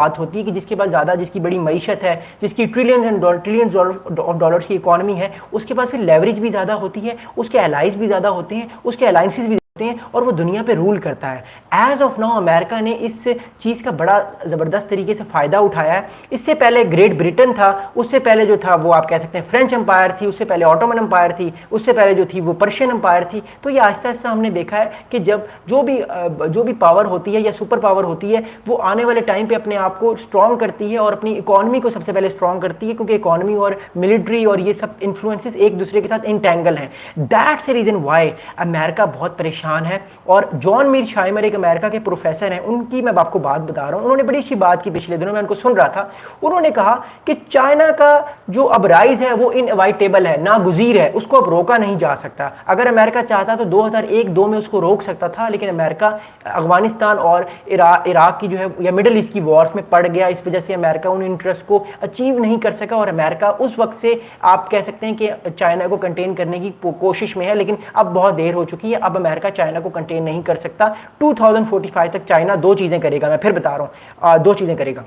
बात होती है कि जिसके पास ज़्यादा, जिसकी बड़ी मईशत है, जिसकी ट्रिलियंस ऑफ डॉलर्स की इकोनॉमी है, उसके पास फिर लेवरेज भी ज़्यादा होती है, उसके एलाइज भी ज़्यादा होते हैं, उसके अलायंसेस भी होते हैं, और वो दुनिया पे रूल करता है। एज ऑफ नाउ अमेरिका ने इस चीज़ का बड़ा ज़बरदस्त तरीके से फ़ायदा उठाया है। इससे पहले ग्रेट ब्रिटेन था, उससे पहले जो था वो आप कह सकते हैं फ्रेंच एम्पायर थी, उससे पहले ऑटोमन एम्पायर थी, उससे पहले जो थी वो पर्शियन एम्पायर थी। तो ये आहिस्ता आहिस्ता हमने देखा है कि जब जो भी पावर होती है या सुपर पावर होती है, वो आने वाले टाइम पे अपने आप को स्ट्रॉन्ग करती है और अपनी इकोनॉमी को सबसे पहले स्ट्रॉन्ग करती है, क्योंकि इकोनॉमी और मिलिट्री और ये सब इन्फ्लुएंसेस एक दूसरे के साथ इंटेंगल हैं। That's the reason why America बहुत परेशान है। और जॉन मीरशाइमर एक अमेरिका के प्रोफेसर हैं, उनकी मैं आपको बात बता रहा हूं। उन्होंने बड़ी अच्छी बात की, पिछले दिनों मैं उनको सुन रहा था। उन्होंने कहा कि चाइना का जो अब राइज है वो इनएविटेबल है, नागुज़ीर है, उसको अब रोका नहीं जा सकता। अगर अमेरिका चाहता तो 2001-2 में उसको रोक सकता था, लेकिन अमेरिका अफगानिस्तान और इराक की जो है या मिडिल ईस्ट की वॉर्स में पड़ गया। इस वजह से अमेरिका उन इंटरेस्ट को अचीव नहीं कर सका, और अमेरिका उस वक्त से आप कह सकते हैं कि चाइना को कंटेन करने की कोशिश में है, लेकिन अब बहुत देर हो चुकी है। अब अमेरिका चाइना को कंटेन नहीं कर सकता। 2045 तक चाइना दो चीजें करेगा, मैं फिर बता रहा हूं, दो चीजें करेगा।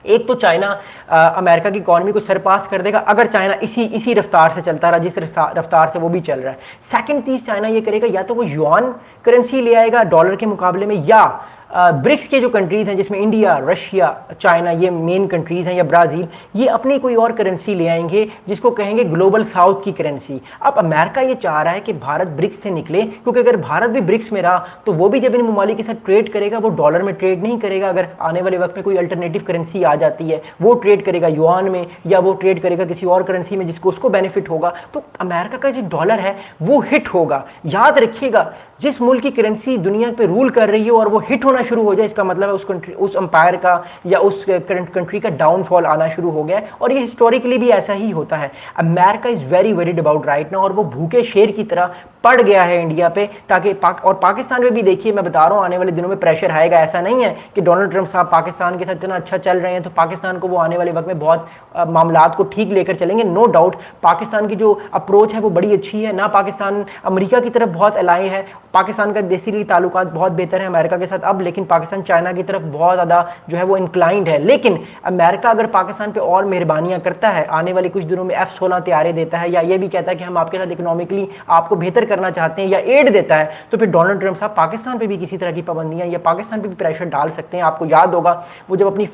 एक तो चाइना अमेरिका की इकोनॉमी को सरपास कर देगा, अगर चाइना इसी रफ्तार से चलता रहा जिस रफ्तार से वो भी चल रहा है। सेकंड चीज चाइना ये करेगा, या तो वो युआन करेंसी ले आएगा डॉलर के मुकाबले में, या ब्रिक्स के जो कंट्रीज हैं जिसमें इंडिया, रशिया, चाइना ये मेन कंट्रीज हैं, या ब्राजील, ये अपनी कोई और करेंसी ले आएंगे जिसको कहेंगे ग्लोबल साउथ की करेंसी। अब अमेरिका ये चाह रहा है कि भारत ब्रिक्स से निकले, क्योंकि अगर भारत भी ब्रिक्स में रहा तो वो भी जब इन ममालिक के साथ ट्रेड करेगा वो डॉलर में ट्रेड नहीं करेगा। अगर आने वाले वक्त में कोई अल्टरनेटिव करेंसी आ जाती है, वो ट्रेड करेगा युआन में, या वो ट्रेड करेगा किसी और करेंसी में जिसको उसको बेनिफिट होगा। तो अमेरिका का जो डॉलर है वो हिट होगा। याद रखिएगा, जिस मुल्क की करेंसी दुनिया पे रूल कर रही है और वो हिट होना शुरू हो जाए, इसका मतलब है उस अंपायर का या उस कंट्री का डाउनफॉल आना शुरू हो गया है। और ये हिस्टोरिकली भी ऐसा ही होता है। America is very worried about right now, और वो भूखे शेर की तरह पड़ गया है इंडिया पे, ताकि और पाकिस्तान में भी देखिए, मैं बता रहा हूं आने वाले दिनों में प्रेशर आएगा। ऐसा नहीं है कि डोनाल्ड ट्रंप साहब पाकिस्तान के साथ इतना अच्छा चल रहे हैं तो पाकिस्तान को वो आने वाले वक्त में बहुत मामलात को ठीक लेकर चलेंगे। नो डाउट पाकिस्तान की जो अप्रोच है वो बड़ी अच्छी है ना। पाकिस्तान अमेरिका की तरफ बहुत अलाय है, पाकिस्तान का देसी ताल्लुकात बहुत बेहतर है अमेरिका के साथ अब, लेकिन पाकिस्तान चाइना की तरफ बहुत ज़्यादा जो है वो इंक्लाइंड है। लेकिन अमेरिका अगर पाकिस्तान पे और मेहरबानियां करता है, आने वाले कुछ दिनों में F-16 तैयारी देता है, या ये भी कहता है कि हम आपके साथ इकोनॉमिकली आपको बेहतर करना चाहते हैं, या एड देता है, तो फिर डोनाल्ड ट्रंप साहब पाकिस्तान पे भी किसी तरह की पाबंदियां या पाकिस्तान पे भी प्रेशर डाल सकते हैं। आपको याद होगा वो जब अपनी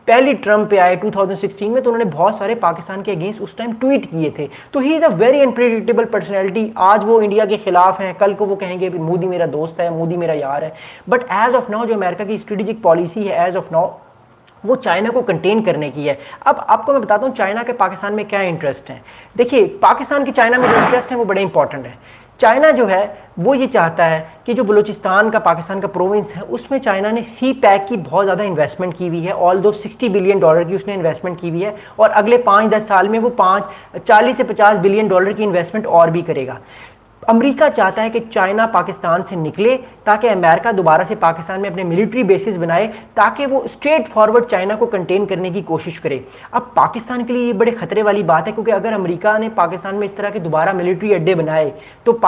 पहली ट्रंप पे आए 2016 में, तो उन्होंने बहुत सारे पाकिस्तान के अगेंस्ट उस टाइम ट्वीट किए थे। तो he is a very unpredictable personality. आज वो इंडिया के खिलाफ हैं, कल को वो कहेंगे मोदी मेरा दोस्त है, मोदी मेरा यार है। बट एज ऑफ नाउ जो अमेरिका की स्ट्रेटेजिक पॉलिसी है एज ऑफ नाउ वो चाइना को कंटेन करने की है। अब आपको मैं बताता हूँ चाइना के पाकिस्तान में क्या इंटरेस्ट है। देखिए, पाकिस्तान की चाइना में जो इंटरेस्ट है वो बड़े इंपॉर्टेंट है। चाइना जो है वो ये चाहता है कि जो बलूचिस्तान का पाकिस्तान का प्रोविंस है उसमें चाइना ने सी पैक की बहुत ज़्यादा इन्वेस्टमेंट की हुई है। ऑल दो $60 बिलियन की उसने इन्वेस्टमेंट की हुई है, और अगले 5-10 साल में वो 40 से 50 बिलियन डॉलर की इन्वेस्टमेंट और भी करेगा। अमेरिका चाहता है कि चाइना पाकिस्तान से निकले, ताकि अमेरिका दोबारा से पाकिस्तान में अपने मिलिट्री बेसिस बनाए, ताकि वो स्ट्रेट फॉरवर्ड चाइना को कंटेन करने की कोशिश करे। अब पाकिस्तान के लिए ये बड़े खतरे वाली बात है, क्योंकि अगर अमेरिका ने पाकिस्तान में इस तरह के दोबारा मिलिट्री अड्डे बनाए तो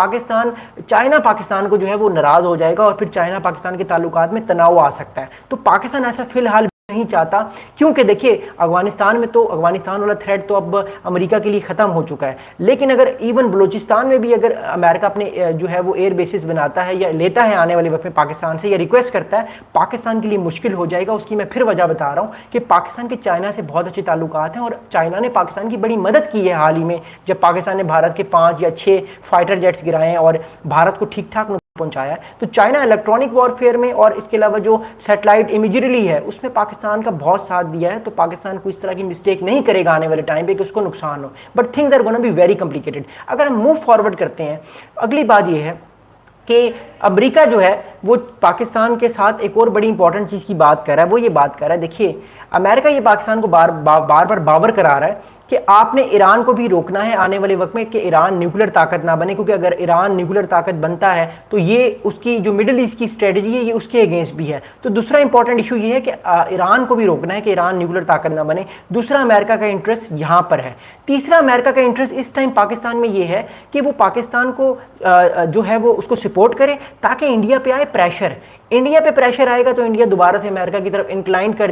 चाइना पाकिस्तान को जो है वो नाराज हो जाएगा, और फिर चाइना पाकिस्तान के ताल्लुकात में तनाव आ सकता है। तो पाकिस्तान ऐसा फिलहाल नहीं चाहता, क्योंकि देखिए अफगानिस्तान में तो अफगानिस्तान वाला थ्रेट तो अब अमेरिका के लिए खत्म हो चुका है। लेकिन अगर इवन बलूचिस्तान में भी अगर अमेरिका अपने जो है वो एयर बेसिस बनाता है या लेता है आने वाले वक्त में पाकिस्तान से, या रिक्वेस्ट करता है, पाकिस्तान के लिए मुश्किल हो जाएगा। उसकी मैं फिर वजह बता रहा हूँ कि पाकिस्तान के चाइना से बहुत अच्छे ताल्लुकात हैं, और चाइना ने पाकिस्तान की बड़ी मदद की है हाल ही में, जब पाकिस्तान ने भारत के 5 या 6 फाइटर जेट्स गिराए हैं और भारत को ठीक ठाक पहुंचाया। तो चाइना इलेक्ट्रॉनिक वॉरफेयर में और इसके अलावा जो सैटेलाइट इमेजरी है उसमें पाकिस्तान का बहुत साथ दिया है। तो पाकिस्तान को इस तरह की मिस्टेक नहीं करेगा आने वाले टाइम पे कि उसको नुकसान हो। But things are gonna be very complicated. अगर हम मूव फॉरवर्ड करते हैं, अगली बात यह है कि अमेरिका जो है वो पाकिस्तान के साथ एक और बड़ी इंपॉर्टेंट चीज़ की बात कर रहा है। वो ये बात कर रहा है, देखिए अमेरिका ये पाकिस्तान को बार बार बावर करा रहा है कि आपने ईरान को भी रोकना है आने वाले वक्त में कि ईरान न्यूक्लियर ताकत ना बने, क्योंकि अगर ईरान न्यूक्लियर ताकत बनता है तो ये उसकी जो मिडिल ईस्ट की स्ट्रेटजी है ये उसके अगेंस्ट भी है। तो दूसरा इंपॉर्टेंट इशू ये है कि ईरान को भी रोकना है कि ईरान न्यूक्लियर ताकत ना बने। दूसरा अमेरिका का इंटरेस्ट यहाँ पर है। तीसरा अमेरिका का इंटरेस्ट इस टाइम पाकिस्तान में ये है कि वो पाकिस्तान को जो है वो उसको सपोर्ट करे, ताकि इंडिया पे आए प्रेशर। इंडिया पे प्रेशर आएगा तो इंडिया दोबारा से अमेरिका की तरफ इंक्लाइन कर